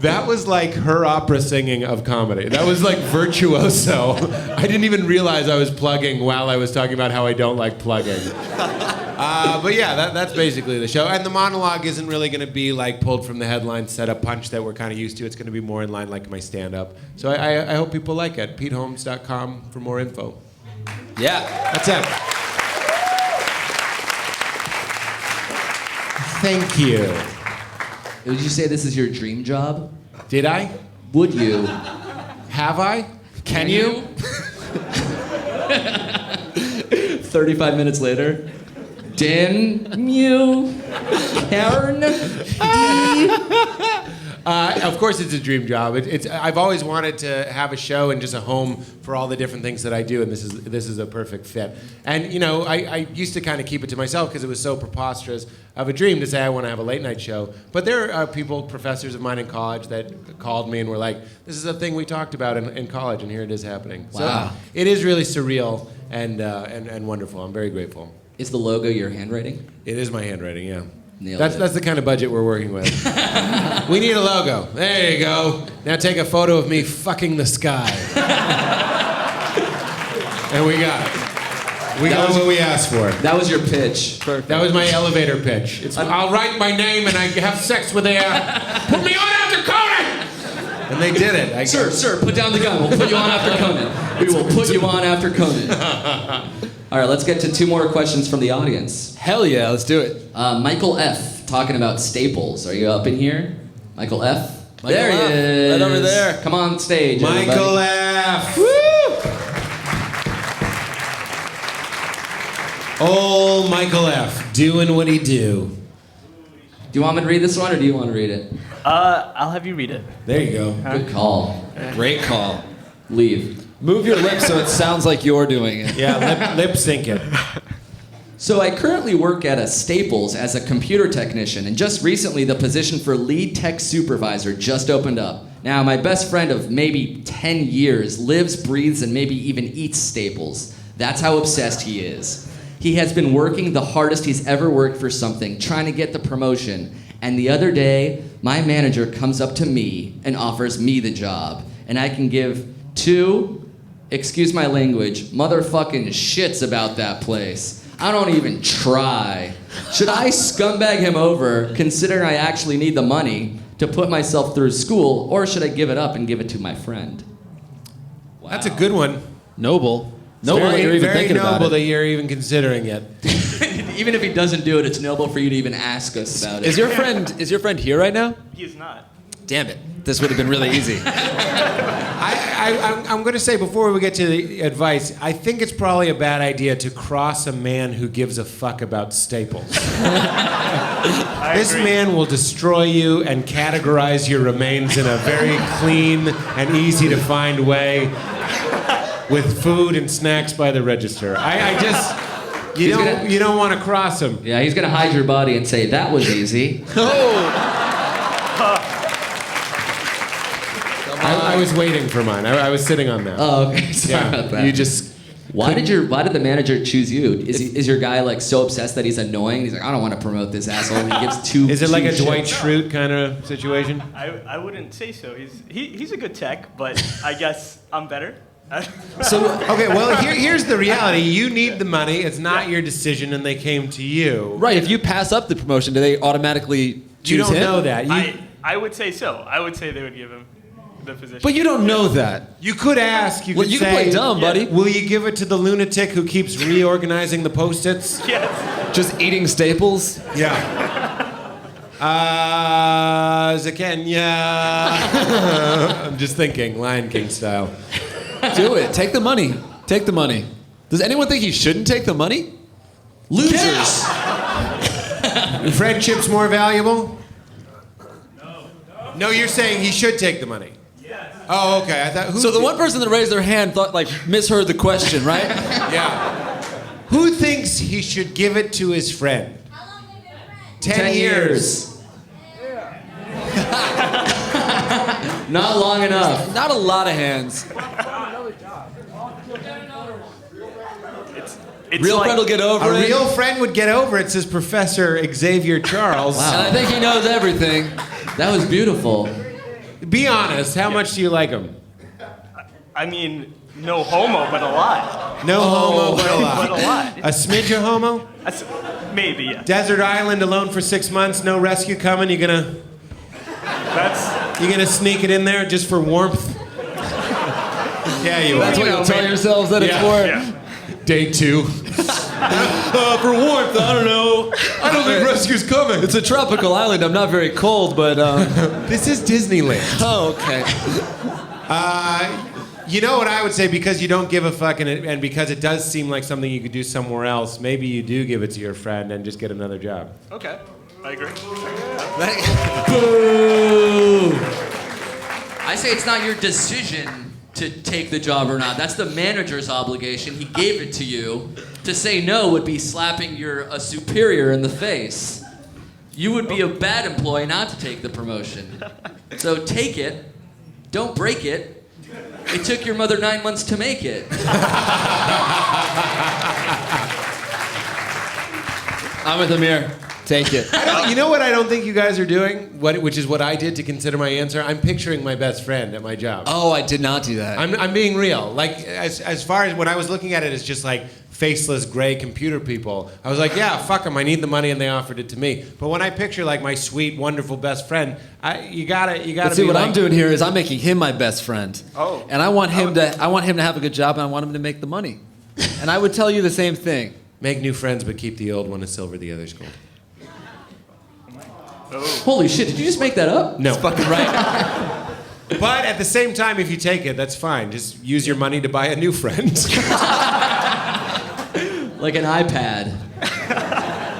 That was like her opera singing of comedy. That was like virtuoso. I didn't even realize I was plugging while I was talking about how I don't like plugging. But yeah, that's basically the show. And the monologue isn't really going to be like pulled from the headline setup punch that we're kind of used to. It's going to be more in line like my stand-up. So I hope people like it. PeteHolmes.com for more info. Yeah. That's it. Thank you. Would you say this is your dream job? Did I? Would you? Have I? Can you? 35 minutes later. Din you Karen Of course, it's a dream job. I've always wanted to have a show and just a home for all the different things that I do, and this is a perfect fit. And I used to kind of keep it to myself because it was so preposterous of a dream to say I want to have a late night show. But there are people, professors of mine in college, that called me and were like, "This is a thing we talked about in college, and here it is happening." Wow. So it is really surreal and wonderful. I'm very grateful. Is the logo your handwriting? It is my handwriting, yeah. Nailed it. That's the kind of budget we're working with. We need a logo. There you go. Now take a photo of me fucking the sky. And we got it. We got what we asked for. That was your pitch. That was my elevator pitch. I'll write my name and I have sex with air. Put me on after Conan! And they did it. Sir, put down the gun. We'll put you on after Conan. We will put you on after Conan. All right, let's get to 2 more questions from the audience. Hell yeah, let's do it. Michael F. talking about staples. Are you up in here? Michael F. There he F, is. right over there. Come on stage, Michael everybody. F. Old Michael F. Doing what he do. Do you want me to read this one, or do you want to read it? I'll have you read it. There you go. Good call. Great call. Leave. Move your lips so it sounds like you're doing it. Yeah, lip sync it. So I currently work at a Staples as a computer technician, and just recently the position for lead tech supervisor just opened up. Now, my best friend of maybe 10 years lives, breathes, and maybe even eats Staples. That's how obsessed he is. He has been working the hardest he's ever worked for something, trying to get the promotion. And the other day, my manager comes up to me and offers me the job. And I can give 2, excuse my language, motherfucking shits about that place. I don't even try. Should I scumbag him over, considering I actually need the money to put myself through school, or should I give it up and give it to my friend? Wow. That's a good one. Noble. Noble that you're even thinking about it. Very noble that you're even considering it. Even if he doesn't do it, it's noble for you to even ask us about it. Is your friend here right now? He is not. Damn it. This would have been really easy. I'm going to say before we get to the advice, I think it's probably a bad idea to cross a man who gives a fuck about Staples. This man will destroy you and categorize your remains in a very clean and easy to find way with food and snacks by the register. You don't want to cross him. Yeah, he's gonna hide your body and say, that was easy. I was waiting for mine. I was sitting on that. Oh, okay. Sorry about that. You just. Why did the manager choose you? Is your guy like so obsessed that he's annoying? He's like, I don't want to promote this asshole. And he gives 2. Is it like a two Dwight shits. Schrute kind of situation? I wouldn't say so. He's a good tech, but I guess I'm better. So okay, well here's the reality. You need the money. It's not your decision, and they came to you. Right. If you pass up the promotion, do they automatically choose You don't him? know that. I would say so. I would say they would give him the position. But you don't know that. You could ask. You Well, could you say, can play dumb, buddy. Will you give it to the lunatic who keeps reorganizing the Post-its? Yes. Just eating Staples. Yeah. Zakenya. I'm just thinking, Lion King style. Do it. Take the money. Take the money. Does anyone think he shouldn't take the money? Losers. Friendship's more valuable? No, you're saying he should take the money. Yes. Oh, okay. I thought. So the one person that raised their hand thought misheard the question, right? Yeah. Who thinks he should give it to his friend? How long have you been friends? 10 years. Not long enough. Not a lot of hands. It's Real like, friend will get over A it. real friend would get over it, says Professor Xavier Charles. And I think he knows everything. That was beautiful. Be honest, how much do you like him? I mean, no homo, but a lot. No homo, but a But lot. a lot. A smidge of homo? That's, maybe, yeah. Desert island alone for 6 months, no rescue coming. You gonna sneak it in there just for warmth? Yeah, you That's are. what you'll tell yourselves that it's for. Yeah. Day 2. For warmth, I don't know. I don't think rescue's coming. It's a tropical island. I'm not very cold, but This is Disneyland. oh, okay. You know what I would say, because you don't give a fuck and because it does seem like something you could do somewhere else, maybe you do give it to your friend and just get another job. Okay. I agree. Boo! I say it's not your decision to take the job or not. That's the manager's obligation. He gave it to you. To say no would be slapping your superior in the face. You would be a bad employee not to take the promotion. So take it. Don't break it. It took your mother 9 months to make it. I'm with Amir. Take it. You know what I don't think you guys are doing? Which is what I did to consider my answer? I'm picturing my best friend at my job. Oh, I did not do that. I'm being real. Like, as far as when I was looking at it as just like faceless gray computer people, I was like, yeah, fuck them. I need the money, and they offered it to me. But when I picture like my sweet, wonderful best friend, you gotta But see, be what like, I'm doing here is I'm making him my best friend. Oh. And I want him to have a good job, and I want him to make the money. And I would tell you the same thing. Make new friends, but keep the old one as silver, the other's gold. Holy shit, did you just make that up? No. Fucking right. But at the same time, if you take it, that's fine. Just use your money to buy a new friend. Like an iPad.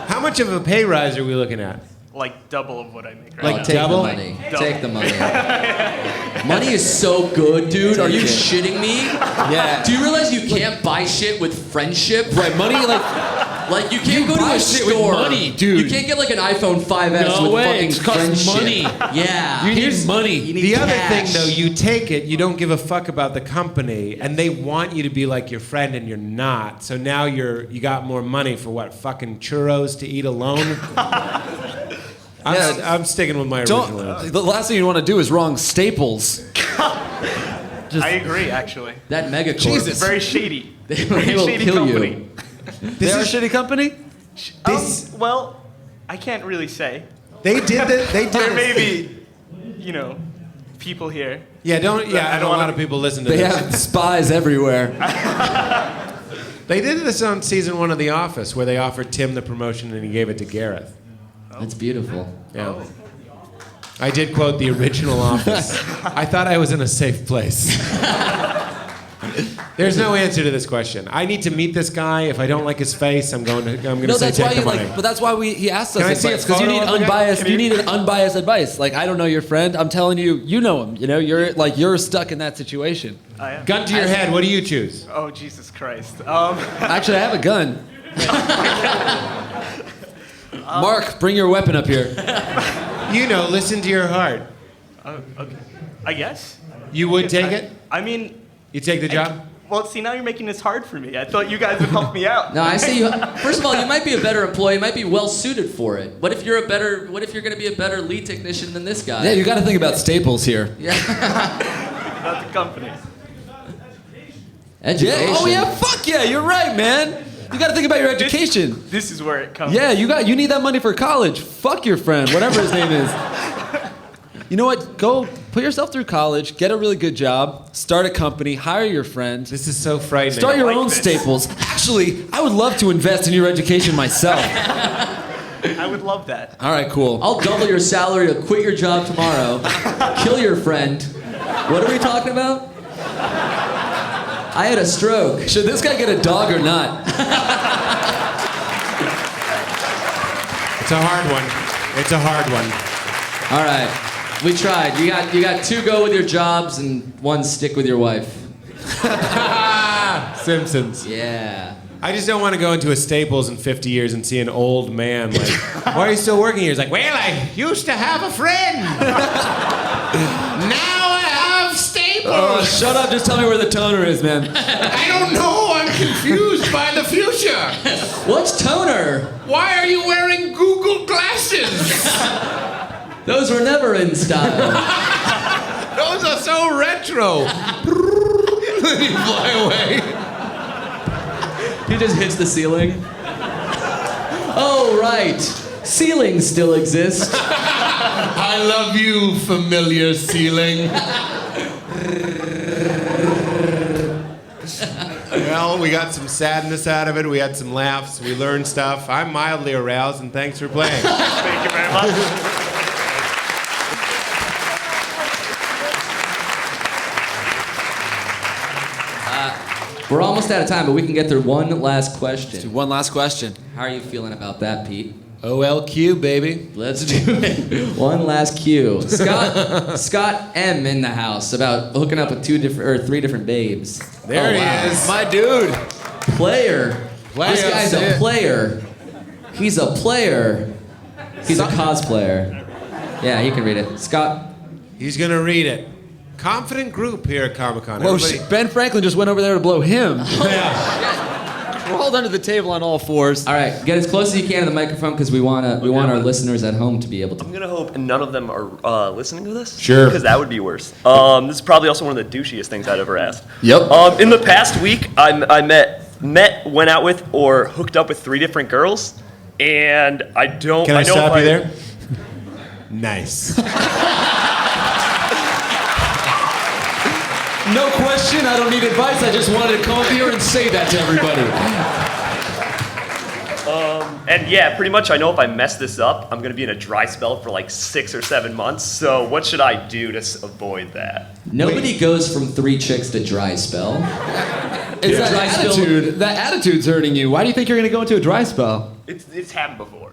How much of a pay rise are we looking at? Like double of what I make right Like now. Take double? the money. Double. Take the money. Money is so good, dude. Are you shitting me? Yeah. Do you realize you can't buy shit with friendship? Right, money, Like you can't go to buy a shit with store. money, dude. You can't get like an iPhone 5S No with way, fucking it costs friendship. money. Yeah. You need money. You need The other cash. thing, though, you take it, you don't give a fuck about the company, and they want you to be like your friend, and you're not. So now you got more money for what? Fucking churros to eat alone? I'm sticking with my original answer. The last thing you want to do is wrong Staples. I agree, actually. That megacorp. Jesus. Very shady. They Very will shady kill company. you. They're a shitty company? Well, I can't really say. They did There may this. be, people here. Yeah, I don't a lot wanna- of people listen to They this. have spies everywhere. They did this on season 1 of The Office, where they offered Tim the promotion and he gave it to Gareth. That's beautiful. Yeah. I did quote the original Office. I thought I was in a safe place. There's no answer to this question. I need to meet this guy. If I don't like his face, I'm going to No, say that's why take the you money. like. But that's why he asked us Can I see a because you photo need of the guy? unbiased. Can You you- need an unbiased advice. Like I don't know your friend. I'm telling you, you know him. You're stuck in that situation. I am. Gun to your head, what do you choose? Oh, Jesus Christ. Actually, I have a gun. Mark, bring your weapon up here. Listen to your heart. Okay. I guess. You would take it? I mean, You take the job? well, see, now you're making this hard for me. I thought you guys would help me out. No, I say you. First of all, you might be a better employee. You might be well suited for it. What if you're going to be a better lead technician than this guy? Yeah, you got to think about Staples here. Yeah. About the company. Education. Yeah. Oh yeah. Fuck yeah. You're right, man. You got to think about your education. This is where it comes. Yeah, you need that money for college. Fuck your friend, whatever his name is. You know what? Go put yourself through college, get a really good job, start a company, hire your friend, This is so frightening. start your like own this. Staples. Actually, I would love to invest in your education myself. I would love that. All right, cool. I'll double your salary to quit your job tomorrow, kill your friend. What are we talking about? I had a stroke. Should this guy get a dog or not? It's a hard one. It's a hard one. All right, we tried. You got 2 go with your jobs and 1 stick with your wife. Simpsons. Yeah. I just don't want to go into a Staples in 50 years and see an old man like, why are you still working here? He's like, well, I used to have a friend. Now I have Staples. Oh, shut up. Just tell me where the toner is, man. I don't know. I'm confused by the future. What's toner? Why are you wearing Google glasses? Those were never in style. Those are so retro. Then you fly away. He just hits the ceiling. Oh, right. Ceilings still exist. I love you, familiar ceiling. Well, we got some sadness out of it. We had some laughs. We learned stuff. I'm mildly aroused, and thanks for playing. Thank you very much. We're almost out of time, but we can get through one last question. One last question. How are you feeling about that, Pete? OLQ, baby. Let's do it. One last cue. Scott M in the house about hooking up with 3 different babes. There he wow. is. My dude. Player. This guy's That's a it. player. He's a player. He's a cosplayer. Yeah, you can read it. Scott. He's going to read it. Confident group here at ComicCon. Whoa, Everybody- Ben Franklin just went over there to blow him. Yeah. Crawled under the table on all fours. All right, get as close as you can to the microphone because we want our listeners at home to be able to. I'm gonna hope none of them are listening to this. Sure. Because that would be worse. This is probably also one of the douchiest things I'd ever asked. Yep. In the past week, I went out with, or hooked up with 3 different girls, and I don't. Can I know stop if you there? Nice. No question, I don't need advice. I just wanted to come up here and say that to everybody. And yeah, pretty much I know if I mess this up, I'm gonna be in a dry spell for like 6 or 7 months. So what should I do to avoid that? Nobody goes from 3 chicks to dry spell. It's that dry spell- attitude. That attitude's hurting you. Why do you think you're gonna go into a dry spell? It's happened before.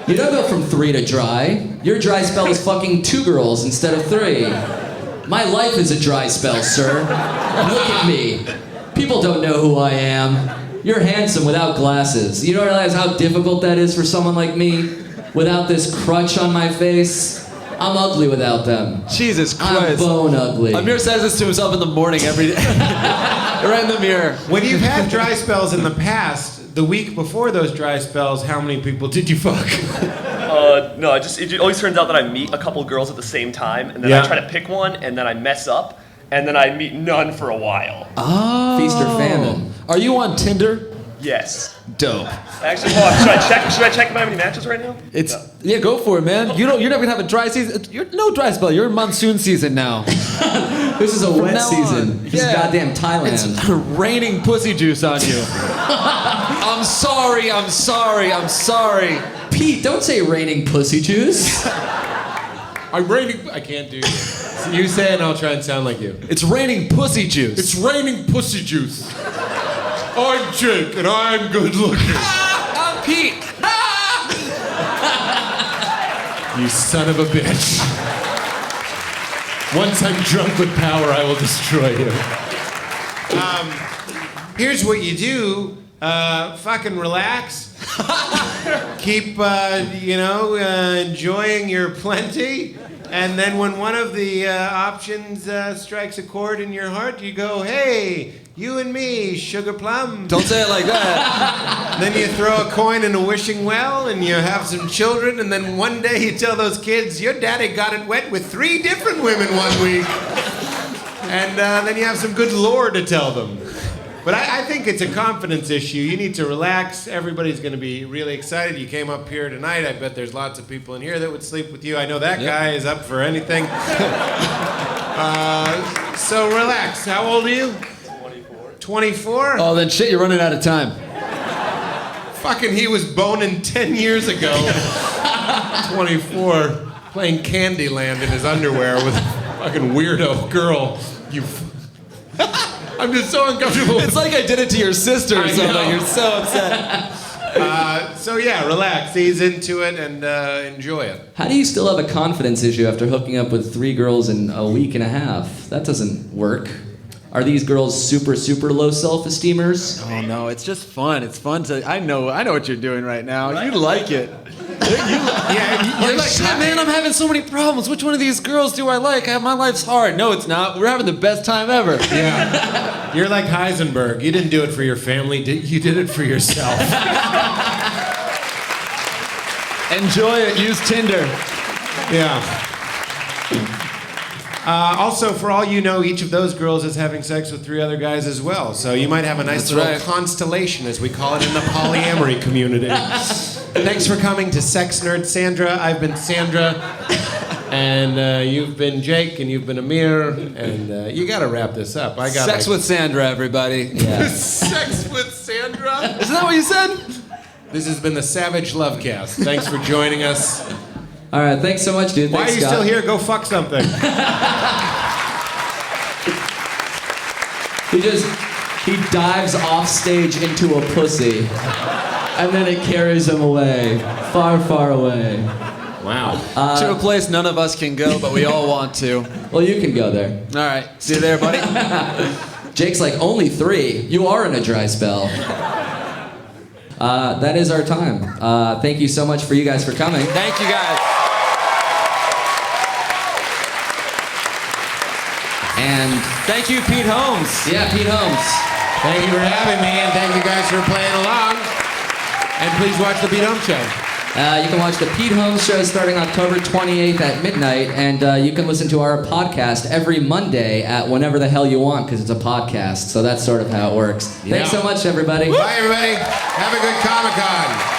You don't go from 3 to dry. Your dry spell is fucking 2 girls instead of 3. My life is a dry spell, sir. Look at me. People don't know who I am. You're handsome without glasses. You don't realize how difficult that is for someone like me? Without this crutch on my face? I'm ugly without them. Jesus I'm Christ. bone ugly. Amir says this to himself in the morning every day. Right in the mirror. When you've had dry spells in the past, the week before those dry spells, how many people did you fuck? No, it always turns out that I meet a couple girls at the same time, and then Yeah. I try to pick one, and then I mess up, and then I meet none for a while. Oh. Feast or famine. Are you on Tinder? Yes. Dope. Actually, hold on, should I check if I have any matches right now? It's yeah, go for it, man. You're never gonna have a dry season. You're no dry spell. You're in monsoon season now. This is a wet now season. on. This is goddamn Thailand. It's raining pussy juice on you. I'm sorry. I'm sorry. I'm sorry. Pete, don't say raining pussy juice. I can't do it. You say it and I'll try and sound like you. It's raining pussy juice. It's raining pussy juice. I'm Jake and I'm good looking. I'm Pete. You son of a bitch. Once I'm drunk with power, I will destroy you. Here's what you do. Fucking relax. Keep, enjoying your plenty. And then when one of the options strikes a chord in your heart, you go, hey, you and me, sugar plum. Don't say it like that. Then you throw a coin in a wishing well and you have some children, and then one day you tell those kids, your daddy got it wet with 3 different women one week. And then you have some good lore to tell them. But I think it's a confidence issue. You need to relax. Everybody's going to be really excited. You came up here tonight. I bet there's lots of people in here that would sleep with you. I know that guy is up for anything. So relax. How old are you? 24? Oh, then shit, you're running out of time. Fucking he was boning 10 years ago. 24, playing Candyland in his underwear with a fucking weirdo girl. I'm just so uncomfortable. It's like I did it to your sister or I something. know. You're so upset. So yeah, relax, ease into it, and enjoy it. How do you still have a confidence issue after hooking up with 3 girls in a week and a half? That doesn't work. Are these girls super, super low self-esteemers? Oh no, it's just fun. It's fun to. I know what you're doing right now. You like it. You're like, shit, man, I'm having so many problems. Which one of these girls do I like? My life's hard. No, it's not. We're having the best time ever. Yeah. You're like Heisenberg. You didn't do it for your family. You did it for yourself. Enjoy it. Use Tinder. Yeah. Also, for all you know, each of those girls is having sex with 3 other guys as well. So you might have a nice That's little right. constellation, as we call it in the polyamory community. Thanks for coming to Sex Nerd Sandra. I've been Sandra. And you've been Jake, and you've been Amir. And you got to wrap this up. I got Sex with Sandra, everybody. Yeah. Sex with Sandra? Isn't that what you said? This has been the Savage Lovecast. Thanks for joining us. All right, thanks so much, dude. Why Thanks, are you Scott. still here? Go fuck something. He dives off stage into a pussy, and then it carries him away, far, far away. Wow. To a place none of us can go, but we all want to. Well, you can go there. All right. See you there, buddy. Jake's like, only 3. You are in a dry spell. That is our time. Thank you so much for you guys for coming. Thank you, guys. And Thank you, Pete Holmes. yeah, Pete Holmes. Thank you for having me, and thank you guys for playing along. And please watch the Pete Holmes Show. You can watch the Pete Holmes Show starting October 28th at midnight, and you can listen to our podcast every Monday at whenever the hell you want, because it's a podcast. So that's sort of how it works. Thanks so much, everybody. Bye, everybody. Have a good Comic-Con.